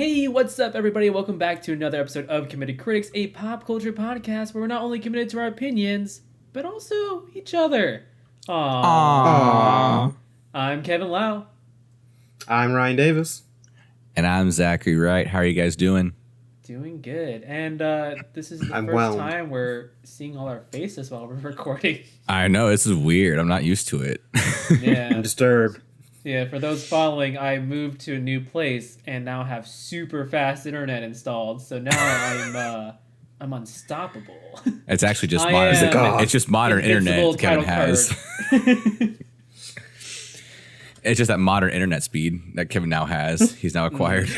Hey, what's up, everybody? Welcome back to another episode of Committed Critics, a pop culture podcast where we're not only committed to our opinions, but also each other. Aww. I'm Kevin Lau. I'm Ryan Davis. And I'm Zachary Wright. How are you guys doing? Doing good. And this is the first time we're seeing all our faces while we're recording. I know, this is weird. I'm not used to it. Yeah. I'm disturbed. Yeah, for those following, I moved to a new place and now have super fast internet installed. So now I'm unstoppable. It's actually just modern. It's just modern internet Kevin has. It's just that modern internet speed that Kevin now has. He's now acquired.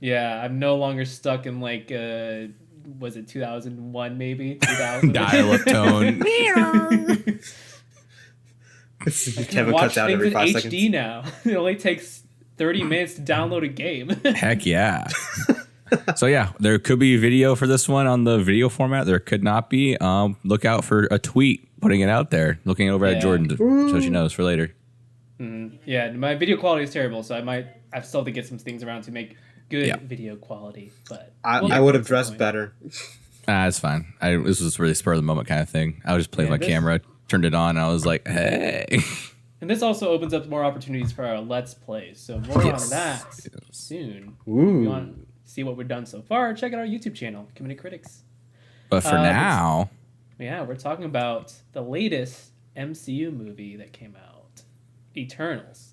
Yeah, I'm no longer stuck in like was it 2001 maybe? 2000 dial-up tone. Kevin cuts out every 5 seconds. HD now. It only takes 30 minutes to download a game. Heck yeah. So yeah, there could be video for this one on the video format. There could not be. Look out for a tweet putting it out there. Looking over at Jordan so she knows for later. Yeah, my video quality is terrible, so I still have to get some things around to make good video quality. But I would have dressed better. It's fine. This was really spur of the moment kind of thing. I was just playing my camera. Turned it on and I was like, hey. And this also opens up more opportunities for our Let's Plays. So more on that soon. Ooh. If you want to see what we've done so far, check out our YouTube channel, Committed Critics. But for now... Yeah, we're talking about the latest MCU movie that came out. Eternals.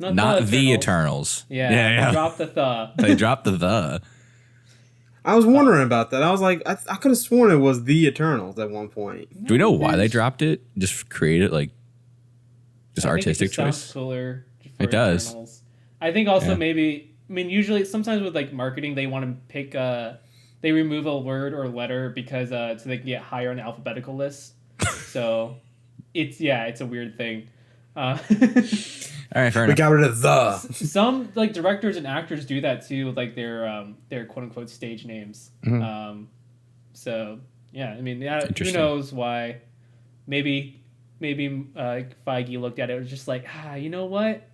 Not the Eternals. Yeah. They dropped the They dropped the. I was wondering about that. I was like, I could have sworn it was The Eternals at one point. Do we know why they dropped it? Just create it, like, just artistic choice? Sounds cooler. It does. Eternals. I think also maybe, usually sometimes with like marketing, they want to pick they remove a word or letter because so they can get higher on the alphabetical list. So it's a weird thing. All right, fair enough. We got rid of the. Some like directors and actors do that too, with like their quote unquote stage names. Mm-hmm. So yeah, who knows why? Maybe Feige looked at it and was just like, you know what?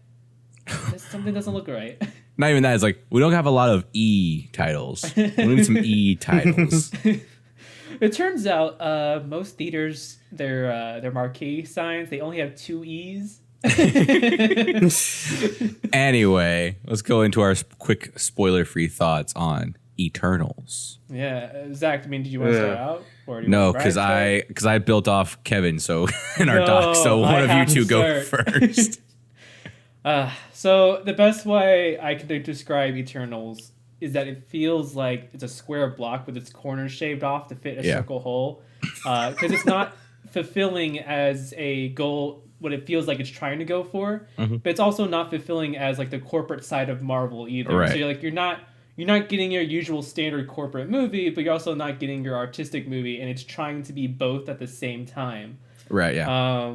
Something doesn't look right. Not even that. It's like we don't have a lot of E titles. We need some E titles. It turns out most theaters their marquee signs they only have 2 E's. Anyway, let's go into our quick spoiler-free thoughts on Eternals. Yeah, Zach. Did you want to start out? Or do you no, because I built off Kevin. So in our doc, so one of you two go first. So the best way I could describe Eternals is that it feels like it's a square block with its corners shaved off to fit a circle hole, because it's not fulfilling as a goal. What it feels like it's trying to go for, but it's also not fulfilling as like the corporate side of Marvel either. Right. So you're not getting your usual standard corporate movie, but you're also not getting your artistic movie, and it's trying to be both at the same time. Right. Yeah.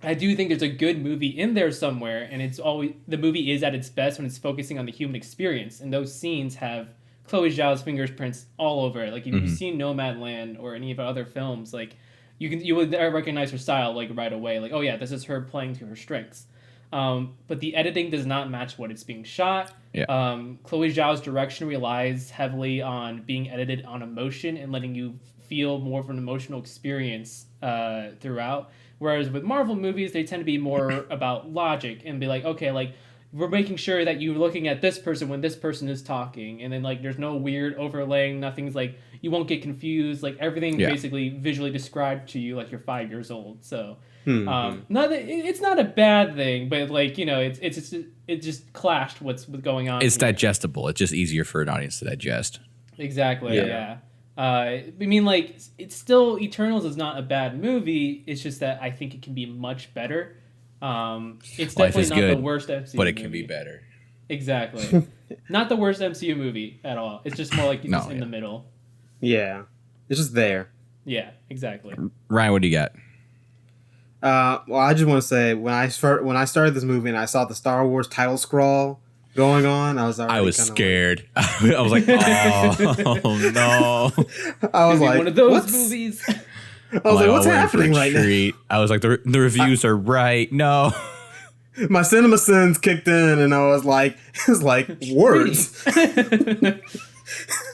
I do think there's a good movie in there somewhere, and the movie is at its best when it's focusing on the human experience, and those scenes have Chloe Zhao's fingerprints all over it. Like if you've seen Nomadland or any of her other films, like. You would recognize her style like right away. Like, oh yeah, this is her playing to her strengths. But the editing does not match what it's being shot. Yeah. Chloe Zhao's direction relies heavily on being edited on emotion and letting you feel more of an emotional experience throughout. Whereas with Marvel movies, they tend to be more about logic and be like, okay, like we're making sure that you're looking at this person when this person is talking, and then like there's no weird overlaying, nothing's like you won't get confused, like everything's basically visually described to you like you're 5 years old. So it's not a bad thing, but like it just clashed what's going on. It's digestible. It's just easier for an audience to digest. Exactly. Yeah. Like it's still Eternals is not a bad movie. It's just that I think it can be much better. It's definitely not the worst MCU but it can movie. be better. Exactly. Not the worst MCU movie at all. It's just more like in the middle. Yeah. It's just there. Yeah, exactly. Ryan, what do you got? Well, I just want to say when I started this movie and I saw the Star Wars title scroll going on, I was scared. I was like, oh no. I was like, one of those movies. I was like, what's happening right now? I was like, the reviews are right. No. my cinema sins kicked in, and I was like, it's like words.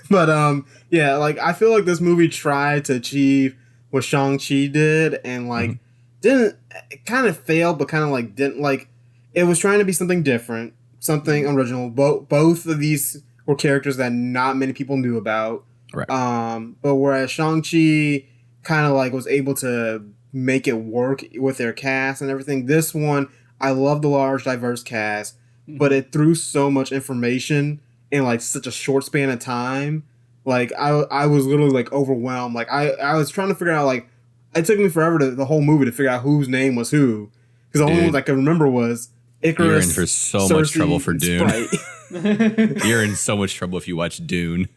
But yeah, like I feel like this movie tried to achieve what Shang-Chi did, and like didn't. It kind of failed, but kind of like didn't like. It was trying to be something different, something original. Both of these were characters that not many people knew about. Right. But whereas Shang-Chi kind of like was able to make it work with their cast and everything, this one, I love the large, diverse cast, but it threw so much information in like such a short span of time. Like I was literally like overwhelmed. Like I was trying to figure out, like, it took me forever the whole movie to figure out whose name was who, because the only ones I could remember was Icarus. You're in for so Cersei, much trouble for Dune. Sprite. You're in so much trouble if you watch Dune.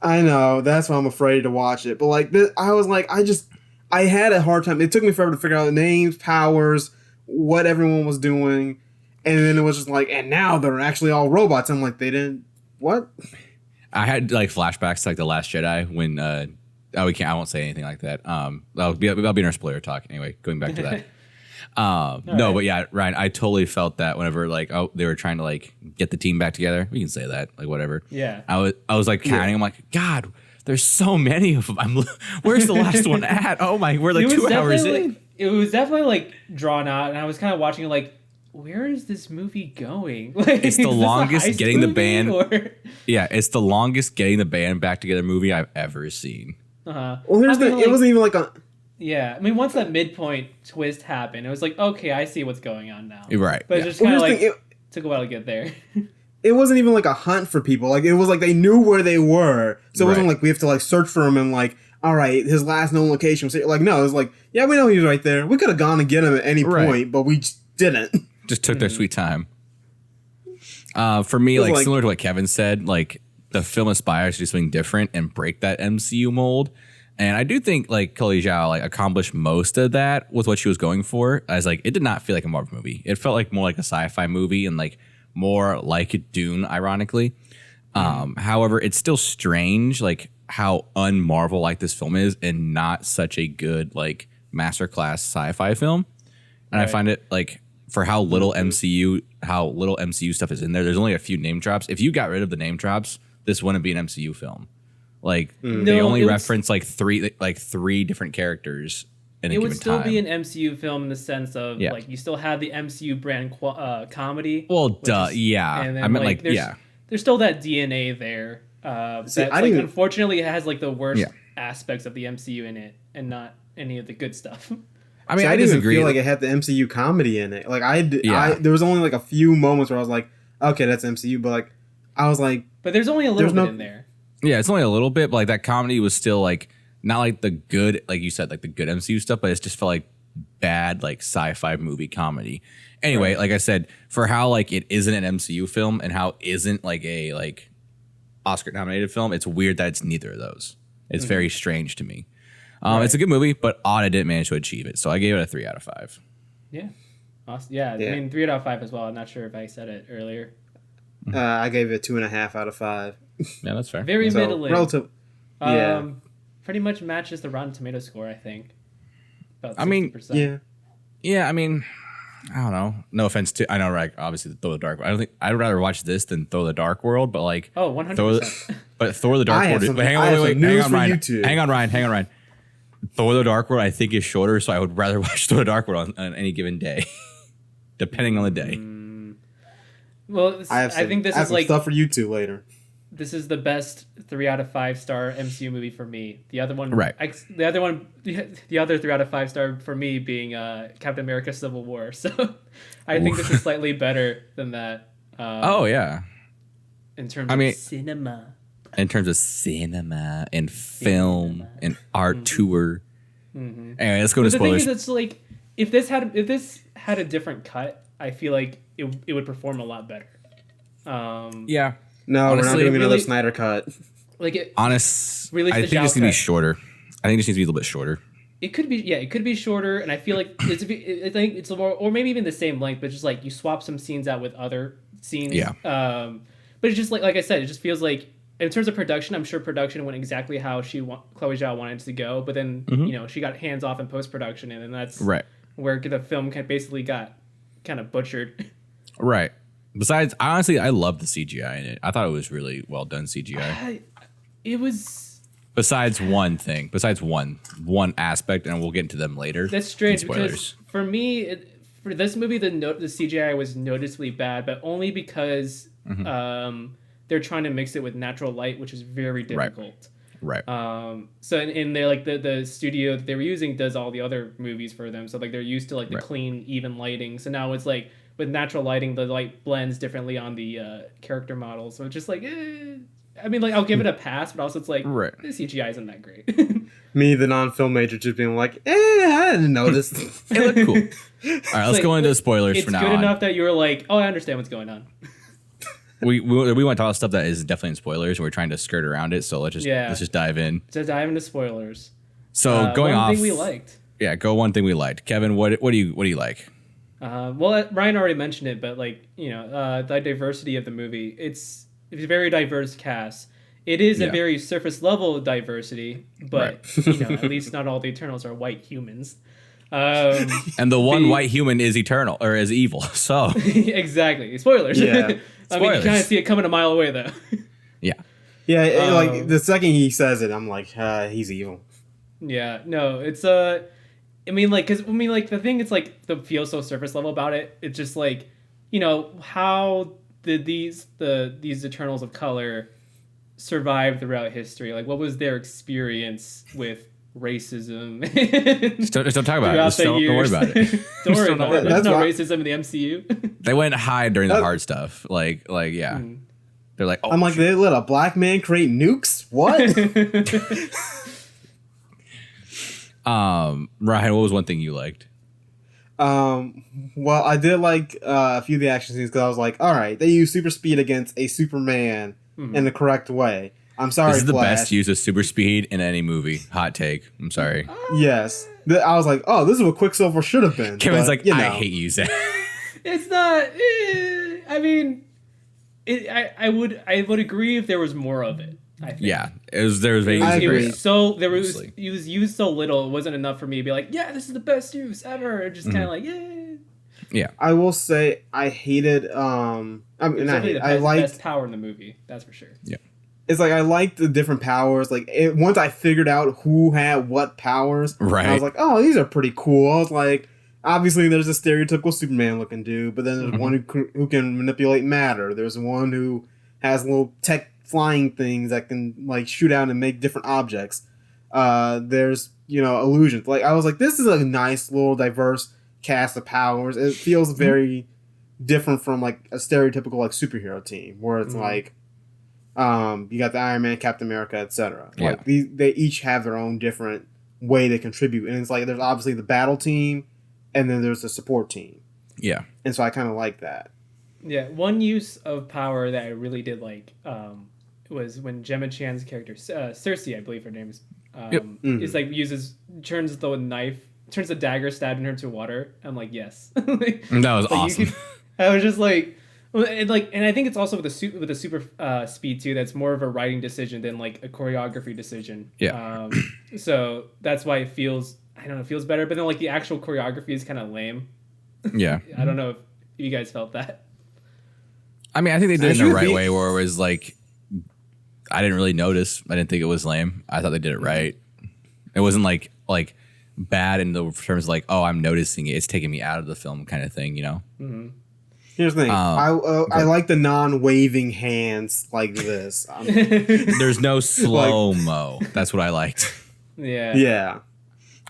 I know, that's why I'm afraid to watch it. But like, I was like, I had a hard time. It took me forever to figure out the names, powers, what everyone was doing, and then it was just like, and now they're actually all robots. I'm like, they didn't what? I had like flashbacks to like The Last Jedi when we can't. I won't say anything like that. That'll be in our spoiler talk anyway. Going back to that. No, right. but yeah, Ryan, I totally felt that whenever like they were trying to like get the team back together. We can say that, like, whatever. Yeah. I was like counting. I'm like, God, there's so many of them. Where's the last one at? Oh my, we're like 2 hours in. It was definitely like drawn out, and I was kind of watching it like, where is this movie going? Like, It's the longest getting the band. Or? Yeah, it's the longest getting the band back together movie I've ever seen. Uh-huh. Well, it wasn't even like a. Yeah, I mean, once that midpoint twist happened, it was like, okay, I see what's going on now. Right. But Yeah. it just kind of like it took a while to get there. wasn't even like a hunt for people. Like, it was like they knew where they were, so it wasn't Right. like we have to like search for him and like, all right, his last known location was here. Like, no, it was like, yeah, we know he's right there. We could have gone and get him at any Right. point, but we just didn't. Just took their sweet time. For me, like similar to what Kevin said, like the film aspires to do something different and break that MCU mold. And I do think like Chloe Zhao like accomplished most of that with what she was going for. As like, it did not feel like a Marvel movie. It felt like more like a sci-fi movie and like more like Dune, ironically. However, it's still strange like how un-Marvel like this film is and not such a good like masterclass sci-fi film. And I find it like for how little MCU stuff is in there. There's only a few name drops. If you got rid of the name drops, this wouldn't be an MCU film. Like they only reference like three different characters in a given time. It would still be an MCU film in the sense of like you still have the MCU brand comedy. Well, duh, yeah. And then, I meant like yeah. There's still that DNA there. Unfortunately, it has like the worst aspects of the MCU in it, and not any of the good stuff. I mean, I didn't didn't even feel like it had the MCU comedy in it. Like there was only like a few moments where I was like, okay, that's MCU, but like I was like, but there's only a little bit in there. Yeah, it's only a little bit, but like that comedy was still like not like the good, like you said, like the good MCU stuff, but it just felt like bad like sci-fi movie comedy. Anyway, like I said, for how like it isn't an MCU film and how isn't like a like Oscar nominated film, it's weird that it's neither of those. It's very strange to me. It's a good movie, but odd I didn't manage to achieve it. So I gave it a 3 out of 5. Yeah. Awesome. Yeah, I mean 3 out of 5 as well. I'm not sure if I said it earlier. I gave it 2.5 out of 5. Yeah, that's fair. Very middling. Relative. Yeah. Pretty much matches the Rotten Tomato score, I think. About 60%. I mean, yeah. I mean, I don't know. No offense to, I know, right? Obviously, Thor: The Dark. I don't think I'd rather watch this than Thor: The Dark World. But like, 100%. But Thor: The Dark World. But hang on, Ryan. Thor: The Dark World, I think, is shorter, so I would rather watch Thor: The Dark World on any given day, depending on the day. Well, I think this is like stuff for you two later. This is the best 3 out of 5 star MCU movie for me. The other one, right? The other 3 out of 5 star for me being Captain America: Civil War. So I think this is slightly better than that. Oh yeah. In terms of cinema. In terms of cinema and film and art tour. Anyway, let's go to spoilers. The thing is, it's like if this had a different cut, I feel like it would perform a lot better. Yeah. No, honestly, we're not doing another Snyder cut. Like it. I think this needs to be shorter. I think this needs to be a little bit shorter. It could be, it could be shorter, and I feel like I think it's more, or maybe even the same length, but just like you swap some scenes out with other scenes. Yeah. But it's just like I said, it just feels like in terms of production, I'm sure production went exactly how Chloe Zhao wanted it to go, but then she got hands off in post production, and then that's right where the film basically got kind of butchered. Right. Besides, honestly, I love the CGI in it. I thought it was really well done CGI. It was. Besides one one aspect, and we'll get into them later. That's strange because for me, for this movie, the CGI was noticeably bad, but only because they're trying to mix it with natural light, which is very difficult. Right. So in they're like the studio that they were using does all the other movies for them. So like they're used to like the clean, even lighting. So now it's like with natural lighting, the light blends differently on the character model. So it's just like, I mean, like I'll give it a pass, but also it's like the CGI isn't that great. Me, the non-film major, just being like, I didn't notice. It looked cool. All right, let's go into the spoilers for now. It's good enough that you were like, oh, I understand what's going on. We want to talk about stuff that is definitely in spoilers, and we're trying to skirt around it. So let's just dive in. To dive into spoilers. So going off, one thing we liked. Yeah, go one thing we liked. Kevin, what do you like? Well, Ryan already mentioned it, but like the diversity of the movie, it's a very diverse cast. It is a very surface level diversity, but at least not all the Eternals are white humans. And the one white human is eternal or is evil. So exactly, spoilers. Yeah. I mean, you kind of see it coming a mile away, though. Yeah. Yeah, like, the second he says it, I'm like, he's evil. Yeah, no, it's, I mean, like, the thing is, like, the feel so surface level about it, it's just, like, how did these Eternals of color survive throughout history? Like, what was their experience with racism? just don't talk about it. Just don't worry about it. Don't worry about it. There's no racism in the MCU. They went high during the hard stuff. Like yeah. They're like, I'm like, they let a black man create nukes? What? Ryan, what was one thing you liked? Well, I did like a few of the action scenes because I was like, all right, they use super speed against a Superman in the correct way. I'm sorry, this is the Flash. best use of super speed in any movie. Hot take. I'm sorry. Yes. I was like, oh, this is what Quicksilver should have been. Kevin's like, I hate using. It's not. I mean, I would agree if there was more of it. I think. Yeah, there was very. It was used so little. It wasn't enough for me to be like, yeah, this is the best use ever. Just kind of like, yeah. I will say I hated. I liked the best power in the movie. That's for sure. Yeah. It's like I liked the different powers. Like once I figured out who had what powers, I was like, "Oh, these are pretty cool." I was like, obviously, there's a stereotypical Superman-looking dude, but then there's one who can manipulate matter. There's one who has little tech flying things that can like shoot out and make different objects. There's illusions. Like I was like, this is a nice little diverse cast of powers. It feels very different from like a stereotypical like superhero team where it's like. You got the Iron Man, Captain America, etc. Like they each have their own different way to contribute, and it's like there's obviously the battle team, and then there's the support team. Yeah, and so I kind of like that. Yeah, one use of power that I really did like was when Gemma Chan's character Cersei, I believe her name is, is like turns the dagger stabbed in her to water. I'm like, yes, that was awesome. I was just like. And I think it's also with the super speed too. That's more of a writing decision than like a choreography decision. Yeah. So that's why it feels better. But then like the actual choreography is kind of lame. Yeah. I don't know if you guys felt that. I mean, I think they did it in the right way, where it was like, I didn't really notice. I didn't think it was lame. I thought they did it right. It wasn't like bad in the terms of like, oh, I'm noticing it. It's taking me out of the film kind of thing, Mm-hmm. Here's the thing. I like the non-waving hands like this. There's no slow-mo. That's what I liked. Yeah. Yeah.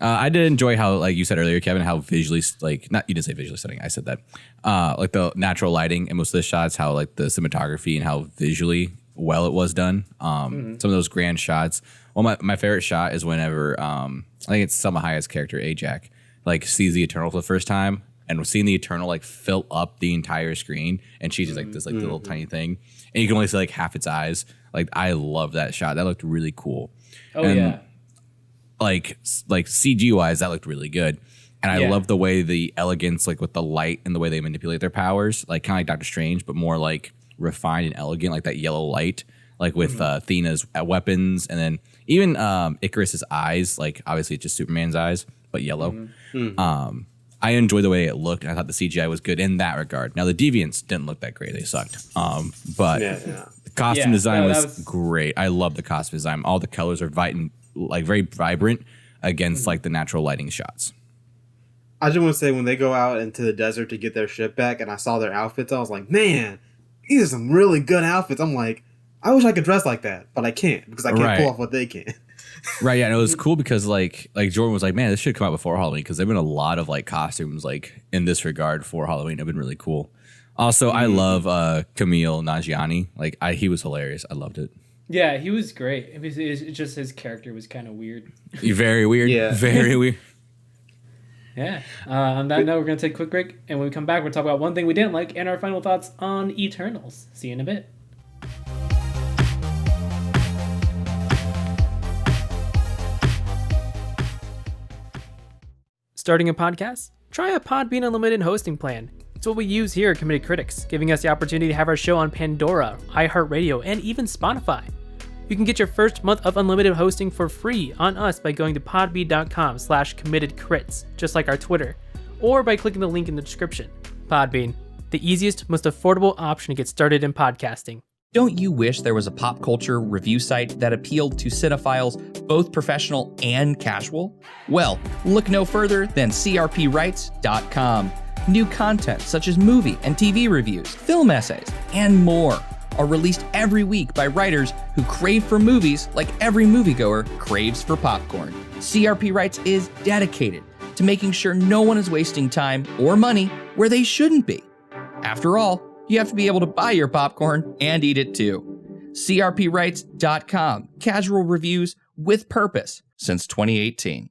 I did enjoy how, like you said earlier, Kevin, how visually, you didn't say visually stunning. I said that. Like the natural lighting in most of the shots, how like the cinematography and how visually well it was done. Some of those grand shots. Well, my favorite shot is whenever, I think it's Salma Hayek's character, Ajak, like sees the Eternal for the first time. And seeing the Eternal like fill up the entire screen, and she's just like this like little tiny thing, and you can only see like half its eyes. Like I love that shot. That looked really cool. Oh and, yeah. Like CG wise, that looked really good. And I love the way the elegance, like with the light and the way they manipulate their powers, like kind of like Doctor Strange, but more like refined and elegant, like that yellow light, like with Athena's weapons, and then even Icarus's eyes. Like obviously it's just Superman's eyes, but yellow. I enjoyed the way it looked. I thought the CGI was good in that regard. Now the Deviants didn't look that great; they sucked. But the costume design was great. I love the costume design. All the colors are very vibrant against like the natural lighting shots. I just want to say, when they go out into the desert to get their ship back, and I saw their outfits, I was like, man, these are some really good outfits. I'm like, I wish I could dress like that, but I can't because I can't pull off what they can. Right, yeah, and it was cool because like Jordan was like, man, this should come out before Halloween because there've been a lot of like costumes like in this regard for Halloween. Have been really cool. Also, I love Camille Nanjiani. Like he was hilarious. I loved it. Yeah, he was great. It was just his character was kind of weird. Very weird. Yeah, very weird. Yeah. On that note, we're going to take a quick break. And when we come back, we'll talk about one thing we didn't like and our final thoughts on Eternals. See you in a bit. Starting a podcast? Try a Podbean Unlimited hosting plan. It's what we use here at Committed Critics, giving us the opportunity to have our show on Pandora, iHeartRadio, and even Spotify. You can get your first month of unlimited hosting for free on us by going to podbean.com/committedcrits, just like our Twitter, or by clicking the link in the description. Podbean, the easiest, most affordable option to get started in podcasting. Don't you wish there was a pop culture review site that appealed to cinephiles, both professional and casual? Well, look no further than crpwrites.com. New content such as movie and TV reviews, film essays, and more are released every week by writers who crave for movies like every moviegoer craves for popcorn. CRP Writes is dedicated to making sure no one is wasting time or money where they shouldn't be. After all, you have to be able to buy your popcorn and eat it too. crpwrites.com. Casual reviews with purpose since 2018.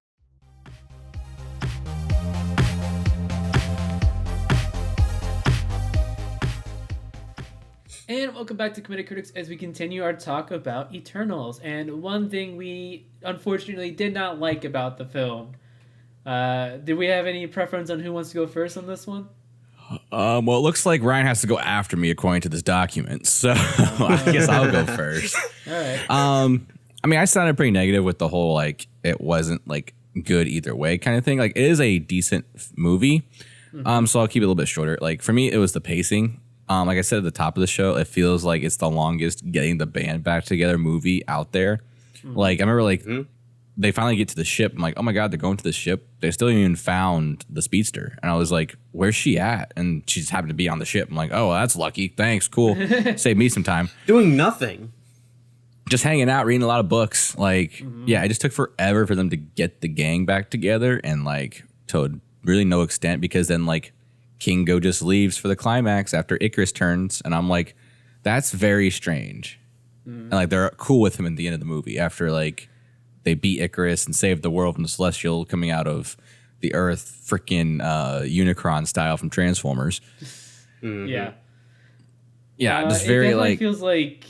And welcome back to Committed Critics as we continue our talk about Eternals. And one thing we unfortunately did not like about the film. Do we have any preference on who wants to go first on this one? Well, it looks like Ryan has to go after me according to this document, so I guess I'll go first. All right. I mean, I sounded pretty negative with the whole like it wasn't like good either way kind of thing. Like it is a decent movie, so I'll keep it a little bit shorter. Like for me, it was the pacing. Like I said at the top of the show, it feels like it's the longest getting the band back together movie out there. Like I remember, like they finally get to the ship. I'm like, oh my god, they're going to the ship. They still haven't even found the speedster, and I was like, where's she at? And she just happened to be on the ship. I'm like, oh, well, that's lucky. Thanks, cool. Save me some time. Doing nothing. Just hanging out, reading a lot of books. Like, yeah, it just took forever for them to get the gang back together, and like to really no extent because then like Kingo just leaves for the climax after Icarus turns, and I'm like, that's very strange. And like they're cool with him at the end of the movie after like they beat Icarus and saved the world from the Celestial coming out of the Earth, freaking Unicron style from Transformers. Yeah. Yeah, just very like feels like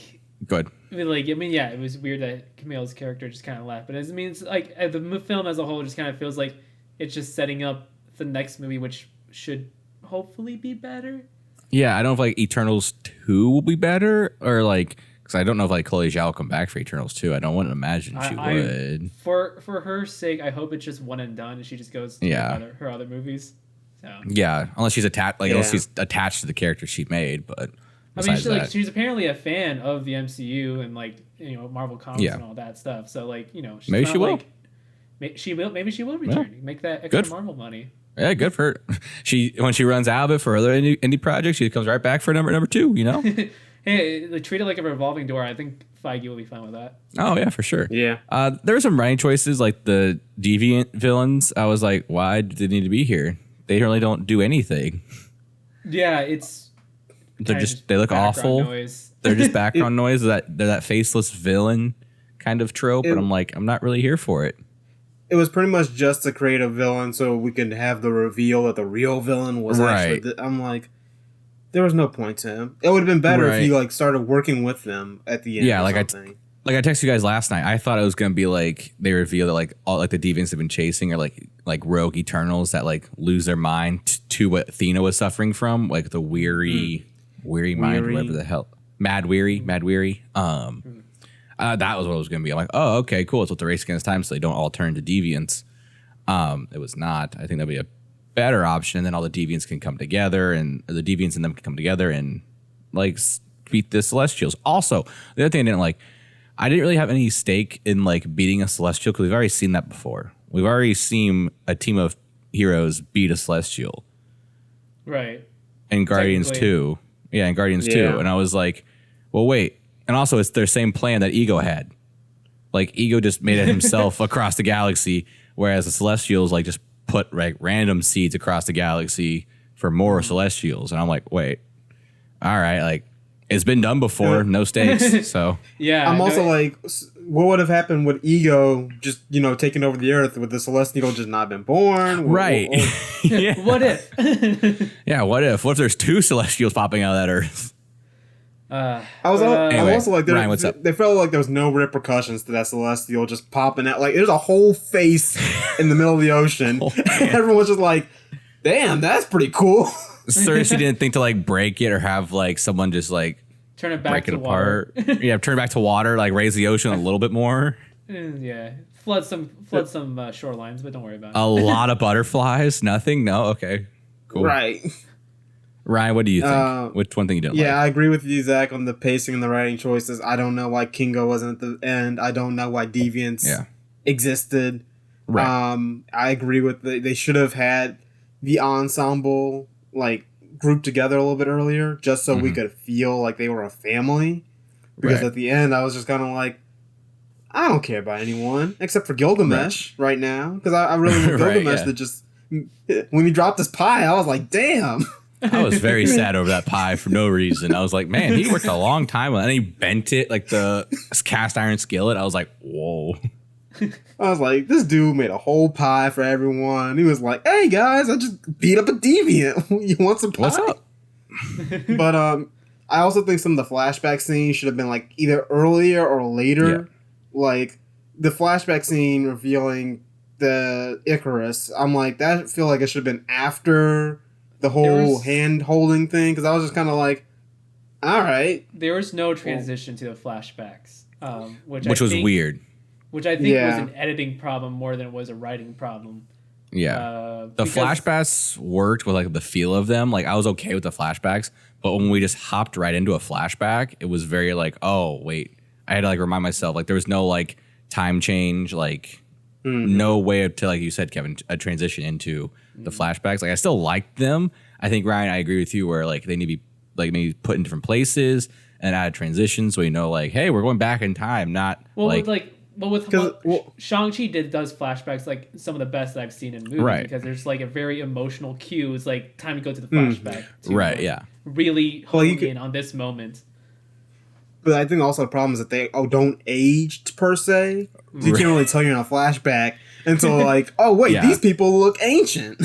good. I mean, yeah, it was weird that Camille's character just kind of left, but it's like the film as a whole just kind of feels like it's just setting up the next movie, which should hopefully be better. Yeah, I don't know if like Eternals 2 will be better or like because I don't know if like Chloe Zhao will come back for Eternals 2. I don't want to imagine she would. For her sake, I hope it's just one and done, and she just goes to her other movies. So. Yeah, unless she's attached, unless she's attached to the character she made. But I mean, she's apparently a fan of the MCU and like Marvel comics and all that stuff. So like she's maybe she will. Maybe she will return. Make that extra Marvel money. Yeah, good for her. When she runs out of it for other indie projects, she comes right back for number 2. Hey, treat it like a revolving door. I think Feige will be fine with that. Oh yeah, for sure. Yeah. There were some writing choices like the Deviant Villains. I was like, why do they need to be here? They really don't do anything. Yeah, they look awful. Noise. They're just background noise. They're that faceless villain kind of trope, and I'm like, I'm not really here for it. It was pretty much just to create a villain so we could have the reveal that the real villain was actually... I'm like, there was no point to him. It would have been better if he like started working with them at the end. Yeah, I texted you guys last night. I thought it was gonna be like they reveal that like all like the deviants have been chasing are like rogue Eternals that like lose their mind to what Athena was suffering from, like the weary mind, whatever the hell, mad weary. That was what it was going to be. I'm like, oh, okay, cool. It's what the race against time, so they don't all turn to deviants. It was not. I think that'd be a better option, and then all the deviants can come together, and the deviants and them can come together and like beat the Celestials. Also, the other thing I didn't really have any stake in like beating a Celestial because we've already seen that before. We've already seen a team of heroes beat a Celestial. Right. And Guardians 2. Yeah, and Guardians 2. And I was like, well, wait. And also, it's their same plan that Ego had. Like, Ego just made it himself across the galaxy, whereas the Celestials, like, just put like random seeds across the galaxy for more Celestials. And I'm like, wait. All right, like, it's been done before. No stakes. So, yeah. I'm also like, what would have happened with Ego just, taking over the Earth with the Celestial just not been born? Right. Yeah. What if? Yeah, what if? What if there's 2 Celestials popping out of that Earth? I was also like, Ryan, what's up? They felt like there was no repercussions to that Celestial just popping out. Like, there's a whole face in the middle of the ocean. Everyone's just like, damn, that's pretty cool. Seriously didn't think to like break it or have like someone just like turn it back break to it apart. Yeah, turn it back to water, like raise the ocean a little bit more. Yeah, flood some shorelines, but don't worry about it. A lot of butterflies, nothing. No, okay, cool. Right. Ryan, what do you think? Which one thing you didn't like? Yeah, I agree with you, Zach, on the pacing and the writing choices. I don't know why Kingo wasn't at the end. I don't know why Deviants existed. Right. I agree with they should have had the ensemble like grouped together a little bit earlier, just so we could feel like they were a family. Because at the end, I was just kind of like, I don't care about anyone except for Gilgamesh right now, because I really want Gilgamesh to just. When he dropped his pie, I was like, damn. I was very sad over that pie for no reason. I was like, man, he worked a long time on it. And he bent it like the cast iron skillet. I was like, whoa. I was like, this dude made a whole pie for everyone. He was like, hey guys, I just beat up a deviant. You want some pie? What's up? But I also think some of the flashback scenes should have been like either earlier or later. Yeah. Like the flashback scene revealing the Icarus. I'm like, that feel like it should have been after the whole hand holding thing, because I was just kind of like, all right. There was no transition to the flashbacks, which was weird. Which I think was an editing problem more than it was a writing problem. Yeah. The flashbacks worked with like the feel of them. Like I was okay with the flashbacks, but when we just hopped right into a flashback, it was very like, oh wait, I had to like remind myself like there was no like time change, like no way to, like you said, Kevin, a transition into the flashbacks. Like I still liked them. I think Ryan, I agree with you where like they need to be like maybe put in different places and add transitions so you know like, hey, we're going back in time, not Shang-Chi does flashbacks like some of the best that I've seen in movies because there's like a very emotional cue. It's like time to go to the flashback. Really hone in on this moment. But I think also the problem is that they don't age per se. So you can't really tell you're in a flashback until like, oh wait, these people look ancient.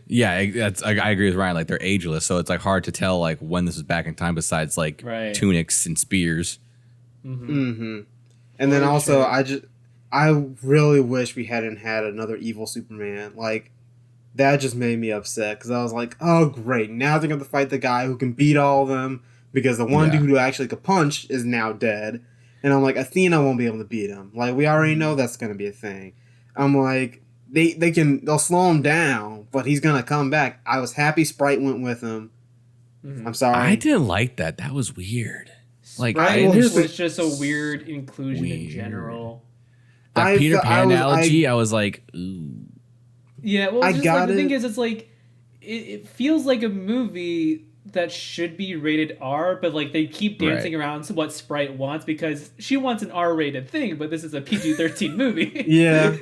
Yeah, I agree with Ryan. Like they're ageless, so it's like hard to tell like when this is back in time. Besides like tunics and spears. And then also, I really wish we hadn't had another evil Superman. Like, that just made me upset because I was like, oh, great. Now they're going to fight the guy who can beat all of them because the one dude who actually could punch is now dead. And I'm like, Athena won't be able to beat him. Like, we already know that's going to be a thing. I'm like, they'll slow him down, but he's going to come back. I was happy Sprite went with him. I'm sorry. I didn't like that. That was weird. Like, it's just a weird inclusion in general. That Peter Pan analogy, I was like, ooh. Yeah, well, the thing is, it's like, it feels like a movie that should be rated R, but like they keep dancing around to what Sprite wants because she wants an R-rated thing, but this is a PG-13 movie. Yeah.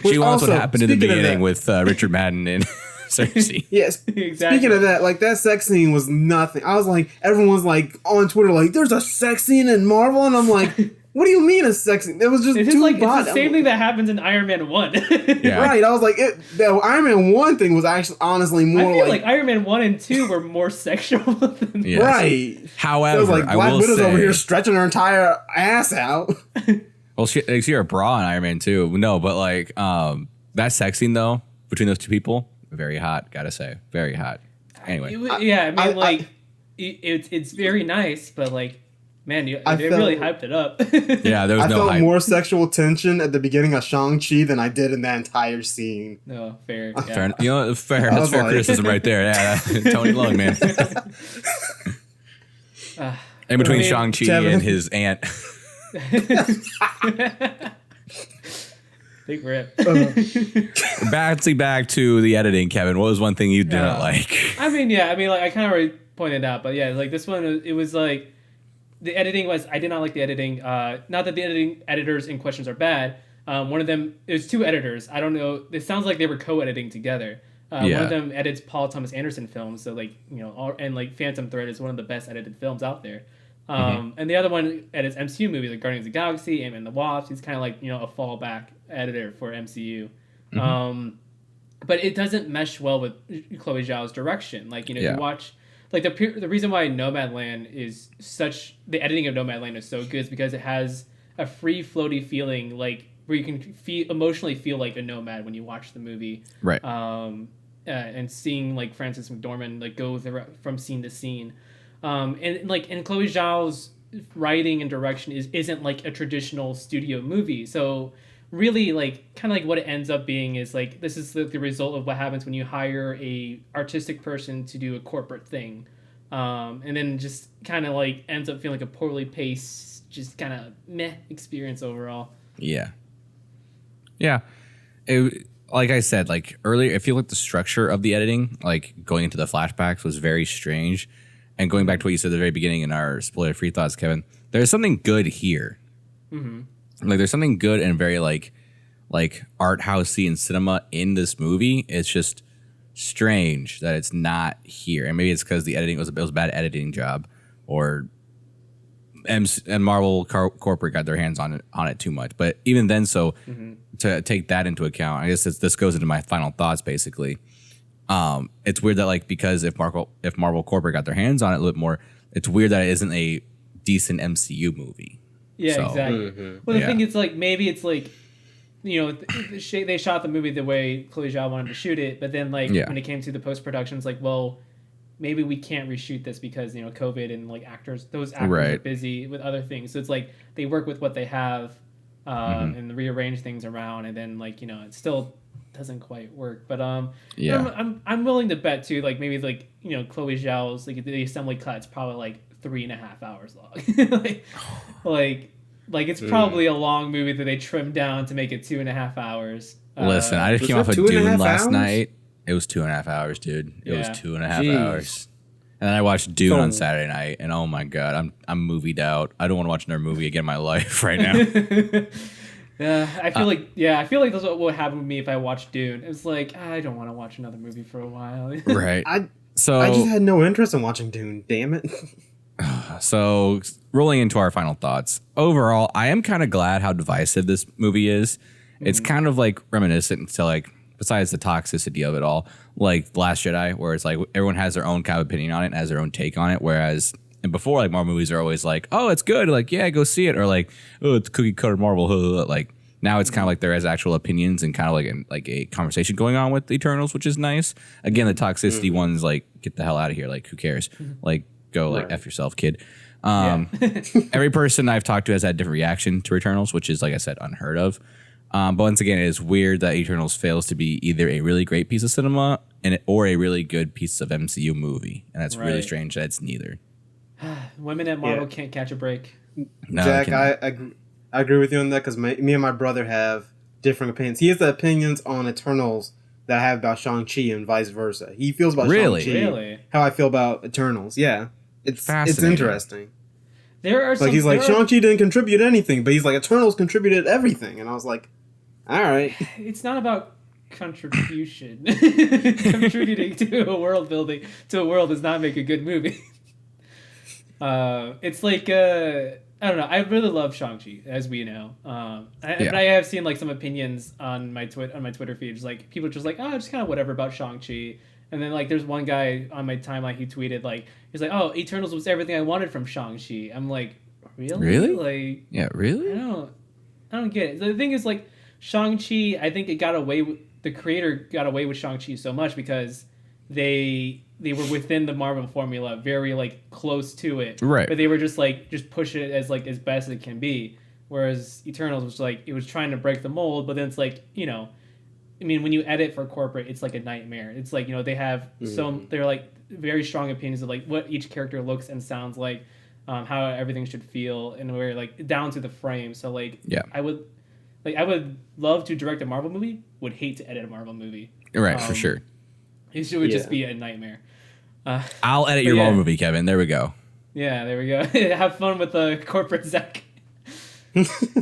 She wants what happened in the beginning with Richard Madden and Cersei. Yes. Exactly. Speaking of that, like that sex scene was nothing. I was like, everyone's like on Twitter, like, there's a sex scene in Marvel, and I'm like, what do you mean a sex scene? It was just it's the same thing that happens in Iron Man 1. Right. I was like, the Iron Man 1 thing was actually honestly more I feel like Iron Man 1 and 2 were more sexual than Right. However, it was like Black Widow's over here stretching her entire ass out. Well, she had a bra in Iron Man 2. No, but like that sex scene though between those two people, very hot. Gotta say, very hot. Anyway, it's very nice, but like Man, they really hyped it up. Yeah, there was I no felt hype. more sexual tension at the beginning of Shang-Chi than I did in that entire scene. No, fair. Yeah. Fair, you know, fair. That's was fair like- criticism right there. Yeah, Tony Leung, man. In between Shang-Chi Kevin. and his aunt. Big rip. Back to the editing, Kevin. What was one thing you didn't like? I mean, like I kind of already pointed out, but yeah, like this one, it was like the editing was. I did not like the editing. Not that the editors in questions are bad. One of them, it was two editors. I don't know. It sounds like they were co-editing together. One of them edits Paul Thomas Anderson films, so like and like Phantom Thread is one of the best edited films out there. And the other one edits MCU movies like Guardians of the Galaxy, Ant-Man and the Wasp. He's kind of like a fallback editor for MCU. But it doesn't mesh well with Chloe Zhao's direction. Like you watch. Like the reason why Nomadland is such the editing of Nomadland is so good is because it has a free floaty feeling like where you can emotionally feel like a nomad when you watch the movie, Right. And seeing like Frances McDormand like go from scene to scene, and Chloe Zhao's writing and direction isn't like a traditional studio movie, so really like kind of like what it ends up being is like this is the result of what happens when you hire a artistic person to do a corporate thing, and then just kind of like ends up feeling like a poorly paced, just kind of meh experience overall. Yeah. Like I said, like earlier, I feel like the structure of the editing, like going into the flashbacks, was very strange. And going back to what you said at the very beginning in our spoiler-free thoughts, Kevin, there's something good here. Like there's something good and very like art housey and cinema in this movie. It's just strange that it's not here, and maybe it's because the editing was a bad editing job, or and Marvel corporate got their hands on it too much. But even then, so to take that into account, I guess this goes into my final thoughts. Basically, it's weird that like because if Marvel corporate got their hands on it a little bit more, it's weird that it isn't a decent MCU movie. Yeah, So, exactly. Well, the thing is, like, maybe it's like, they shot the movie the way Chloe Zhao wanted to shoot it, but then, like, when it came to the post-production, it's like, well, maybe we can't reshoot this because, COVID and, like, those actors are busy with other things. So it's like they work with what they have and rearrange things around, and then, like, it still doesn't quite work. But, I'm willing to bet, too, like, maybe, like, Chloe Zhao's, like, the assembly cut's probably, like, 3.5 hours long. like it's probably a long movie that they trimmed down to make it 2.5 hours. Listen, I just came off of Dune last night. It was 2.5 hours, dude. It was 2.5 hours. And then I watched Dune on Saturday night, and oh my god, I'm movied out. I don't want to watch another movie again in my life right now. I feel like that's what would happen with me if I watched Dune. It's like I don't want to watch another movie for a while. Right. I just had no interest in watching Dune. Damn it. So, rolling into our final thoughts. Overall, I am kind of glad how divisive this movie is. It's kind of like reminiscent to like, besides the toxicity of it all, like The Last Jedi, where it's like everyone has their own kind of opinion on it and has their own take on it. Whereas, and before, like Marvel movies are always like, oh, it's good. Like, yeah, go see it. Or like, oh, it's cookie cutter Marvel. Like, now it's kind of like there is actual opinions and kind of like a conversation going on with the Eternals, which is nice. Again, the toxicity ones, like, get the hell out of here. Like, who cares? Like, go like F yourself, kid. Every person I've talked to has had a different reaction to Eternals, which is, like I said, unheard of. But once again, it is weird that Eternals fails to be either a really great piece of cinema or a really good piece of MCU movie. And that's really strange that it's neither. Women at Marvel can't catch a break. No, Jack, I agree with you on that because me and my brother have different opinions. He has the opinions on Eternals that I have about Shang-Chi and vice versa. He feels about Shang-Chi how I feel about Eternals. Yeah. It's interesting. There are Shang-Chi didn't contribute anything, but he's like, Eternals contributed everything. And I was like, all right. It's not about contribution. Contributing to a world building to a world does not make a good movie. It's like, I don't know. I really love Shang-Chi, as we know. But I have seen like some opinions on my Twitter feed. Just like people just like, oh, just kind of whatever about Shang-Chi. And then like there's one guy on my timeline, he tweeted like, he's like, oh, Eternals was everything I wanted from Shang-Chi. I'm like, really? Like, yeah, really? I don't get it. The thing is like Shang-Chi, I think the creator got away with Shang-Chi so much because they were within the Marvel formula, very like close to it. Right. But they were just pushing it as like as best as it can be. Whereas Eternals was like it was trying to break the mold, but then it's like, you know, I mean, when you edit for corporate, it's like a nightmare. It's like, you know, they have they're like very strong opinions of like what each character looks and sounds like, how everything should feel, and where like down to the frame. So like, yeah, I would love to direct a Marvel movie. Would hate to edit a Marvel movie. Right, for sure. It would just be a nightmare. I'll edit your Marvel movie, Kevin. There we go. Yeah, there we go. Have fun with the corporate Zach.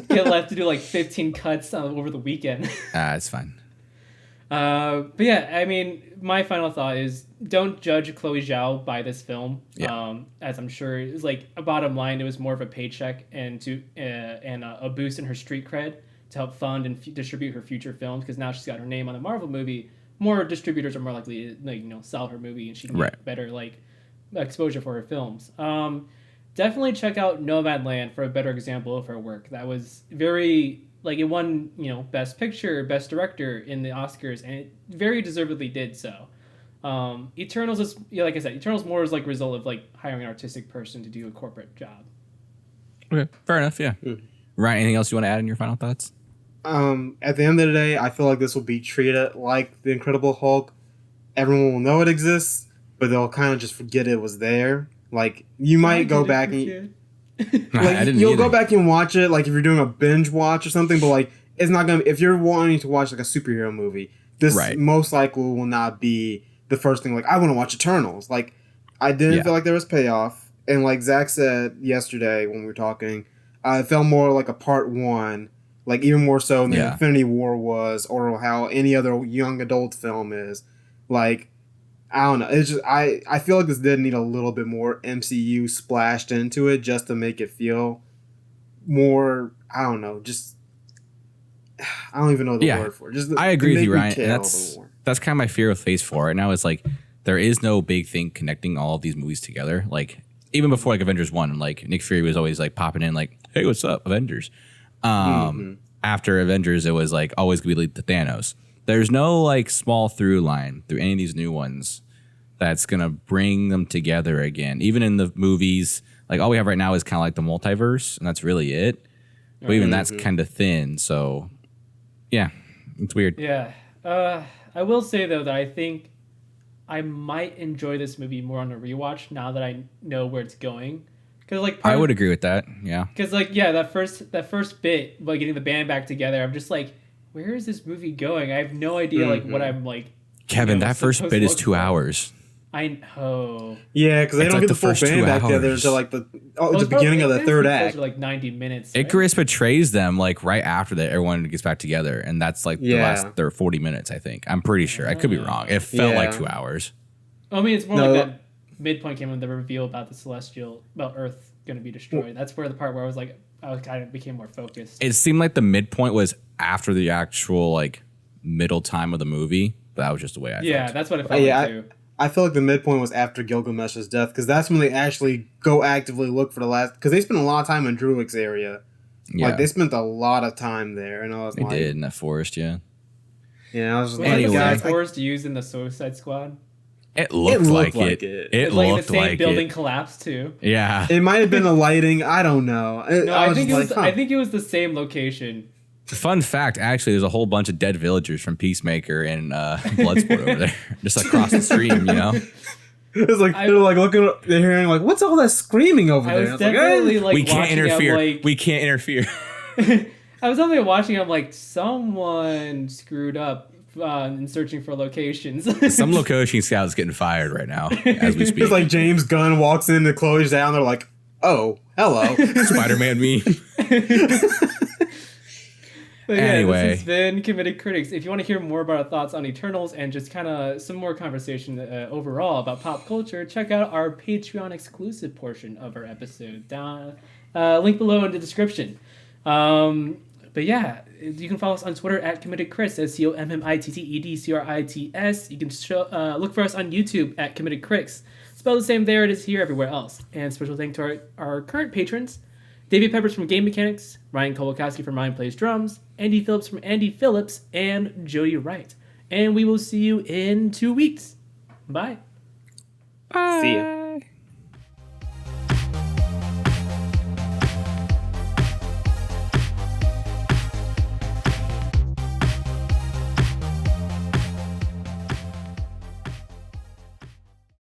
Get left to do like 15 cuts over the weekend. It's fine. But yeah, I mean, my final thought is don't judge Chloe Zhao by this film. Yeah. As I'm sure it's like a bottom line, it was more of a paycheck and a boost in her street cred to help fund and distribute her future films, because now she's got her name on the Marvel movie. More distributors are more likely to, like, you know, sell her movie, and she can get better like exposure for her films. Definitely check out Nomadland for a better example of her work. That was very, like, it won, you know, Best Picture, Best Director in the Oscars, and it very deservedly did so. Eternals is, like I said, Eternals more is like a result of like hiring an artistic person to do a corporate job. Okay, fair enough. Yeah. Ryan, anything else you want to add in your final thoughts? At the end of the day, I feel like this will be treated like the Incredible Hulk. Everyone will know it exists, but they'll kind of just forget it was there. Like, you might go back and you'll go back and watch it, like if you're doing a binge watch or something, but like it's not gonna. If you're wanting to watch like a superhero movie, this most likely will not be the first thing. Like, I want to watch Eternals. Like, I didn't feel like there was payoff, and like Zach said yesterday when we were talking, it felt more like a part one, like even more so than Infinity War was, or how any other young adult film is. Like, I don't know. It's just I feel like this did need a little bit more MCU splashed into it just to make it feel more. I don't know. Just I don't even know the word for it. Just I agree with you, Ryan. That's kind of my fear with Phase 4 right now. Is like there is no big thing connecting all of these movies together. Like even before like Avengers 1, like Nick Fury was always like popping in like, "Hey, what's up, Avengers?" After Avengers, it was like always gonna be like the Thanos. There's no like small through line through any of these new ones that's gonna bring them together again. Even in the movies, like all we have right now is kind of like the multiverse, and that's really it. But even that's kind of thin. So yeah, it's weird. Yeah, I will say though that I think I might enjoy this movie more on a rewatch now that I know where it's going. Because like I would agree with that. Yeah. Because like that first bit, like getting the band back together, I'm just like, where is this movie going? I have no idea like what I'm like. Kevin, that first bit is 2 hours. I know. Yeah, because they don't get the full band back together until like the beginning of the third act. Like 90 minutes. Right? Icarus betrays them like right after that. Everyone gets back together, and that's like the last 40 minutes. I think I'm pretty sure. I could be wrong. It felt like 2 hours. I mean, it's more like that midpoint came when the reveal about about Earth going to be destroyed. That's where the part where I kind of became more focused. It seemed like the midpoint was after the actual like middle time of the movie. But that was just the way I felt. Yeah, that's what it felt like too. I feel like the midpoint was after Gilgamesh's death, because that's when they actually go actively look for the last. Because they spent a lot of time in Druid's area. Yeah. Like, they spent a lot of time there, and I was they did in that forest, yeah. Yeah, I was just like, anyway, the same forest used in the Suicide Squad. It looked like it. It looked like the same building collapsed too. Yeah, it might have been the lighting. I don't know. I think it was the same location. Fun fact, actually, there's a whole bunch of dead villagers from Peacemaker and Bloodsport over there, just across the stream, you know? It's like, they're like looking, they're hearing like, what's all that screaming over there? I was definitely like, we can't interfere. We can't interfere. I was only watching, I'm like, someone screwed up in searching for locations. Some location scout's getting fired right now as we speak. It's like James Gunn walks in, the Chloe's down, they're like, oh, hello. Spider-Man meme. But yeah, anyway, this has been Committed Critics. If you want to hear more about our thoughts on Eternals and just kind of some more conversation overall about pop culture, check out our Patreon exclusive portion of our episode. Link below in the description. But yeah, you can follow us on Twitter at Committed Crits, COMMITTEDCRITS. You can look for us on YouTube at Committed Critics. Spell the same there it is here everywhere else. And special thanks to our current patrons: David Peppers from Game Mechanics, Ryan Kolakowski from Ryan Plays Drums, Andy Phillips from Andy Phillips, and Jody Wright. And we will see you in 2 weeks. Bye. See ya.